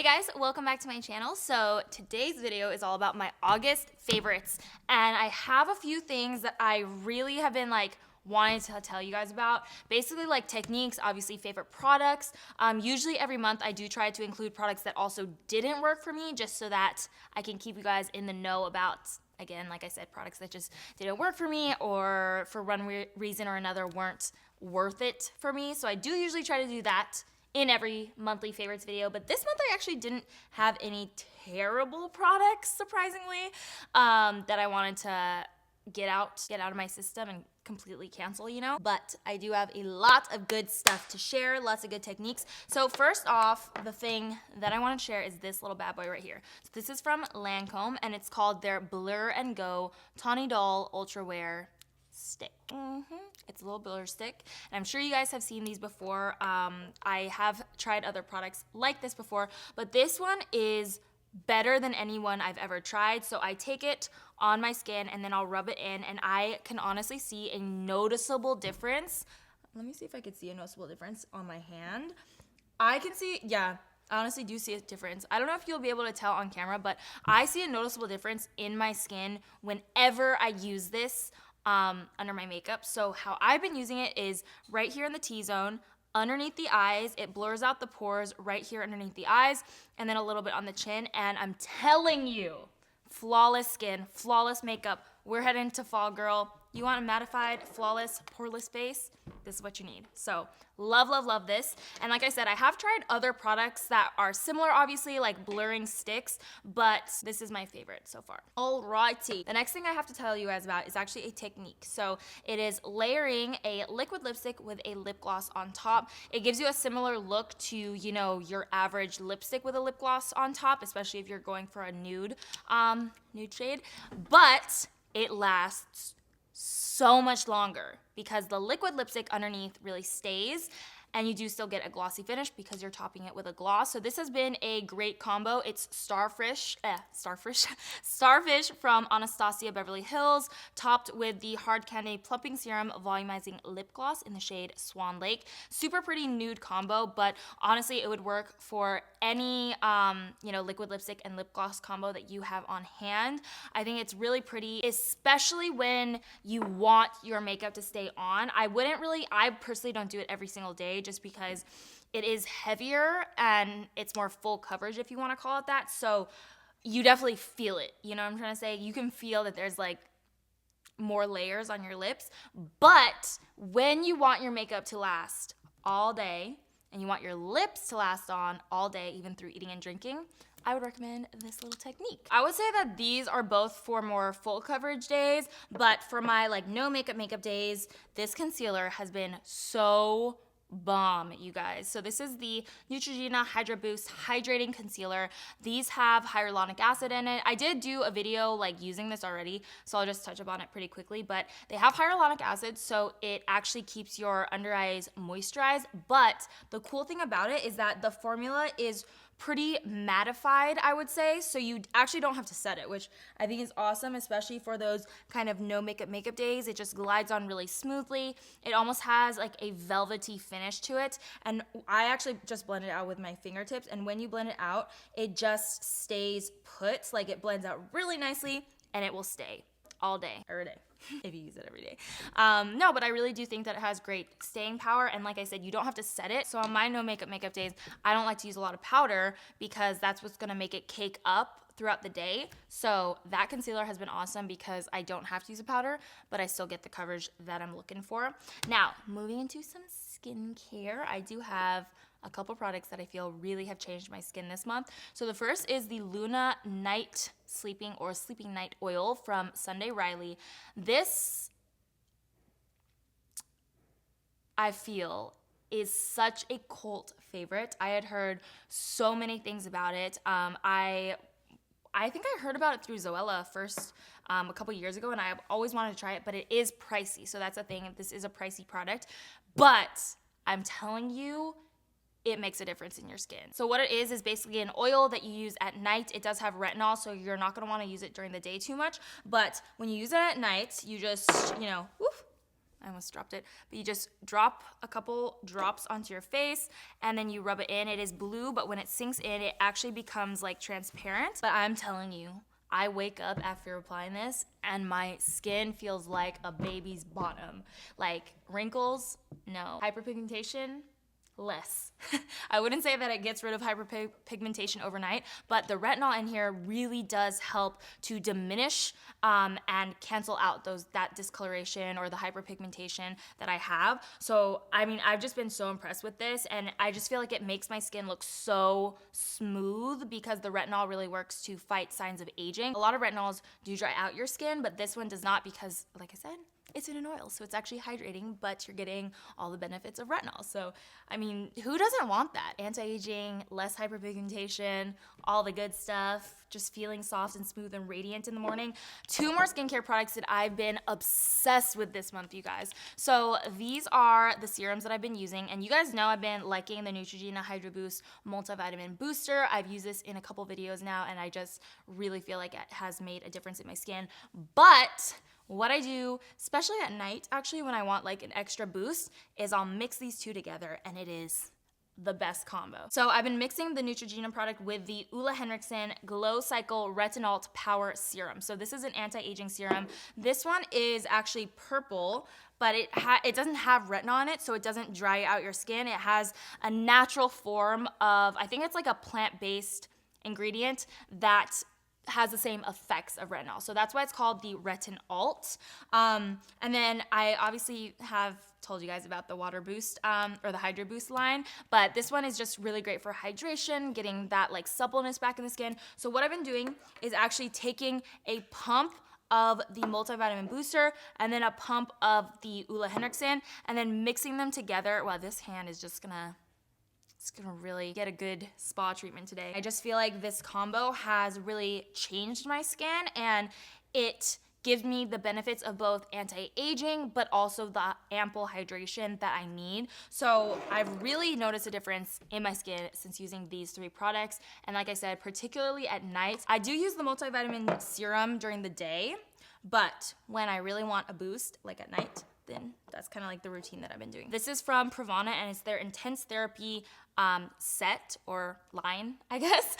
guys, welcome back to my channel. So today's video is all about my August favorites, and I have a few things that I really have been wanting to tell you guys about. Basically techniques, obviously favorite products. Usually every month I do try to include products that also didn't work for me, just so that I can keep you guys in the know about, again, like I said, products that just didn't work for me or for one reason or another weren't worth it for me. So I do usually try to do that in every monthly favorites video, but this month I actually didn't have any terrible products, surprisingly, that I wanted to get out of my system and completely cancel, but I do have a lot of good stuff to share, lots of good techniques. So first off, the thing that I want to share is this little bad boy right here. So this is from Lancome, and it's called their Blur and Go Tawny Doll Ultra Wear Stick. It's a little blur stick, and I'm sure you guys have seen these before. I have tried other products like this before, but this one is better than any one I've ever tried. So I take it on my skin and then I'll rub it in, and I can honestly see a noticeable difference. Let me see if I can see a noticeable difference on my hand. I can see, yeah, I honestly do see a difference. I don't know if you'll be able to tell on camera, but I see a noticeable difference in my skin whenever I use this under my makeup. So how I've been using it is right here in the T-zone, underneath the eyes. It blurs out the pores right here underneath the eyes, and then a little bit on the chin. And I'm telling you, flawless skin, flawless makeup. We're heading to fall, girl. You want a mattified, flawless, poreless face? This is what you need. So love, love, love this. And like I said, I have tried other products that are similar, obviously, like blurring sticks, but this is my favorite so far. Alrighty. The next thing I have to tell you guys about is actually a technique. So it is layering a liquid lipstick with a lip gloss on top. It gives you a similar look to, your average lipstick with a lip gloss on top, especially if you're going for a nude shade, but it lasts so much longer because the liquid lipstick underneath really stays, and you do still get a glossy finish because you're topping it with a gloss. So this has been a great combo. It's Starfish from Anastasia Beverly Hills, topped with the Hard Candy Plumping Serum Volumizing Lip Gloss in the shade Swan Lake. Super pretty nude combo, but honestly, it would work for any liquid lipstick and lip gloss combo that you have on hand. I think it's really pretty, especially when you want your makeup to stay on. I personally don't do it every single day, just because it is heavier and it's more full coverage, if you want to call it that. So you definitely feel it. You know what I'm trying to say? You can feel that there's more layers on your lips. But when you want your makeup to last all day and you want your lips to last on all day, even through eating and drinking, I would recommend this little technique. I would say that these are both for more full coverage days, but for my no makeup days, this concealer has been so bomb, you guys. So this is the Neutrogena Hydra Boost Hydrating Concealer. These have hyaluronic acid in it. I did do a video using this already, so I'll just touch up on it pretty quickly, but they have hyaluronic acid, so it actually keeps your under eyes moisturized. But the cool thing about it is that the formula is pretty mattified, I would say, so you actually don't have to set it, which I think is awesome, especially for those kind of no makeup days. It just glides on really smoothly. It almost has a velvety finish to it, and I actually just blend it out with my fingertips, and when you blend it out, it just stays put. It blends out really nicely, and it will stay all day, every day. If you use it every day. No, but I really do think that it has great staying power, and like I said, you don't have to set it. So on my no makeup days, I don't like to use a lot of powder because that's what's gonna make it cake up throughout the day. So that concealer has been awesome because I don't have to use a powder, but I still get the coverage that I'm looking for. Now, moving into some skincare, I do have a couple products that I feel really have changed my skin this month. So the first is the Luna Night Sleeping Night Oil from Sunday Riley. This, I feel, is such a cult favorite. I had heard so many things about it. I think I heard about it through Zoella first a couple years ago, and I always wanted to try it, but it is pricey. So that's the thing. This is a pricey product, but I'm telling you, it makes a difference in your skin. So what it is basically an oil that you use at night. It does have retinol, so you're not gonna wanna use it during the day too much, but when you use it at night, you just, I almost dropped it. But you just drop a couple drops onto your face and then you rub it in. It is blue, but when it sinks in, it actually becomes like transparent. But I'm telling you, I wake up after applying this and my skin feels like a baby's bottom. Like wrinkles, no. Hyperpigmentation, less. I wouldn't say that it gets rid of hyperpigmentation overnight, but the retinol in here really does help to diminish and cancel out that discoloration or the hyperpigmentation that I have. So, I mean, I've just been so impressed with this, and I just feel like it makes my skin look so smooth because the retinol really works to fight signs of aging. A lot of retinols do dry out your skin, but this one does not because, like I said, it's in an oil, so it's actually hydrating, but you're getting all the benefits of retinol. So, I mean, who doesn't want that? Anti-aging, less hyperpigmentation, all the good stuff, just feeling soft and smooth and radiant in the morning. 2 more skincare products that I've been obsessed with this month, you guys. So these are the serums that I've been using, and you guys know I've been liking the Neutrogena Hydro Boost Multivitamin Booster. I've used this in a couple videos now, and I just really feel like it has made a difference in my skin. But what I do, especially at night, actually when I want like an extra boost, is I'll mix these two together and it is the best combo. So I've been mixing the Neutrogena product with the Ole Henriksen Glow Cycle Retinol Power Serum. So this is an anti-aging serum. This one is actually purple, but it doesn't have retinol in it, so it doesn't dry out your skin. It has a natural form of, I think it's like a plant-based ingredient that has the same effects of retinol. So that's why it's called the Retinalt. And then I obviously have told you guys about the Water Boost or the Hydro Boost line, but this one is just really great for hydration, getting that like suppleness back in the skin. So what I've been doing is actually taking a pump of the multivitamin booster and then a pump of the Ole Henriksen and then mixing them together. Wow, this hand is just gonna really get a good spa treatment today. I just feel like this combo has really changed my skin, and it gives me the benefits of both anti-aging but also the ample hydration that I need. So I've really noticed a difference in my skin since using these 3 products. And like I said, particularly at night, I do use the multivitamin serum during the day, but when I really want a boost, like at night, then that's kind of like the routine that I've been doing. This is from Pravana, and it's their Intense Therapy set or line, I guess.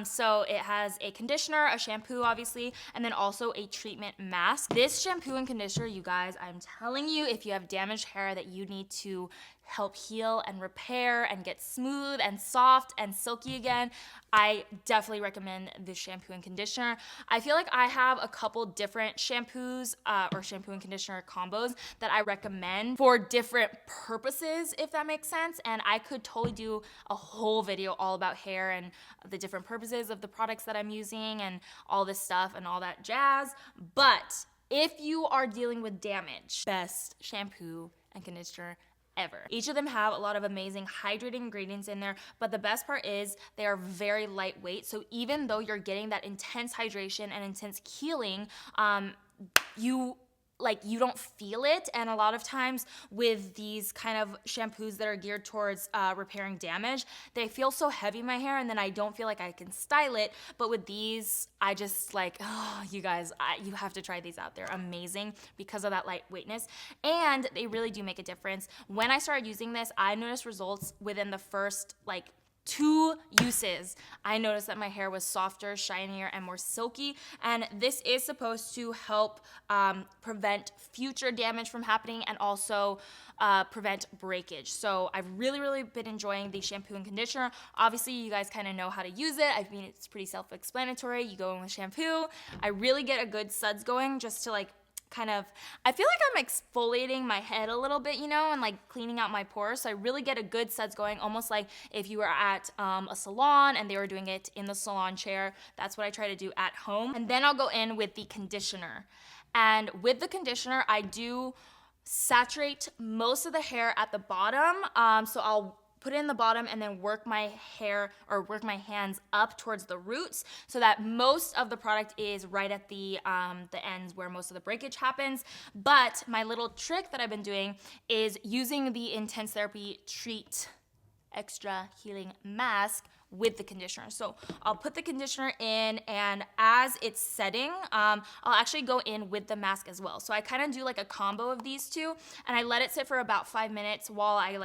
So it has a conditioner, a shampoo, obviously, and then also a treatment mask. This shampoo and conditioner, you guys, I'm telling you, if you have damaged hair that you need to help heal and repair and get smooth and soft and silky again, I definitely recommend this shampoo and conditioner. I feel like I have a couple different shampoos or shampoo and conditioner combos that I recommend for different purposes, if that makes sense. And I could totally do a whole video all about hair and the different purposes of the products that I'm using and all this stuff and all that jazz. But if you are dealing with damage, best shampoo and conditioner ever. Each of them have a lot of amazing hydrating ingredients in there, but the best part is they are very lightweight. So even though you're getting that intense hydration and intense healing, you don't feel it. And a lot of times with these kind of shampoos that are geared towards repairing damage, they feel so heavy in my hair, and then I don't feel like I can style it. But with these, I just like, oh, you guys, you have to try these out. They're amazing because of that lightweightness, and they really do make a difference. When I started using this, I noticed results within the first like 2 uses. I noticed that my hair was softer, shinier, and more silky, and this is supposed to help prevent future damage from happening and also prevent breakage. So I've really been enjoying the shampoo and conditioner. Obviously, you guys kind of know how to use it. I mean, it's pretty self-explanatory. You go in with shampoo. I really get a good suds going just to like kind of, I feel like I'm exfoliating my head a little bit, you know, and like cleaning out my pores. So I really get a good suds going, almost like if you were at a salon and they were doing it in the salon chair. That's what I try to do at home. And then I'll go in with the conditioner. And with the conditioner, I do saturate most of the hair at the bottom. So I'll put it in the bottom and then work my hair or work my hands up towards the roots so that most of the product is right at the ends where most of the breakage happens. But my little trick that I've been doing is using the Intense Therapy Treat Extra Healing Mask with the conditioner. So I'll put the conditioner in, and as it's setting, I'll actually go in with the mask as well. So I kind of do like a combo of these two, and I let it sit for about 5 minutes while I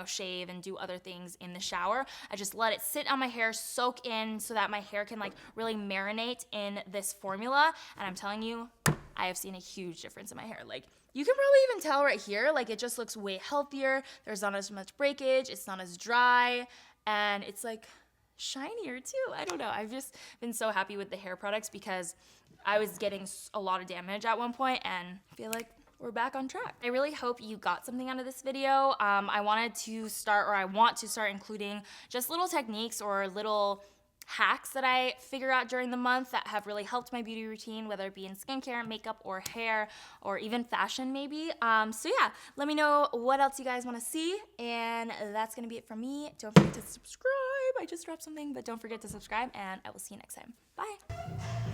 shave and do other things in the shower. I just let it sit on my hair, soak in, so that my hair can like really marinate in this formula. And I'm telling you, I have seen a huge difference in my hair. Like, you can probably even tell right here, like it just looks way healthier. There's not as much breakage. It's not as dry, and it's like shinier too. I don't know. I've just been so happy with the hair products because I was getting a lot of damage at one point, and I feel like we're back on track. I really hope you got something out of this video. I want to start including just little techniques or little hacks that I figure out during the month that have really helped my beauty routine, whether it be in skincare, makeup, or hair, or even fashion maybe. So yeah, let me know what else you guys want to see, and that's gonna be it from me. Don't forget to subscribe. I just dropped something, but don't forget to subscribe, and I will see you next time. Bye.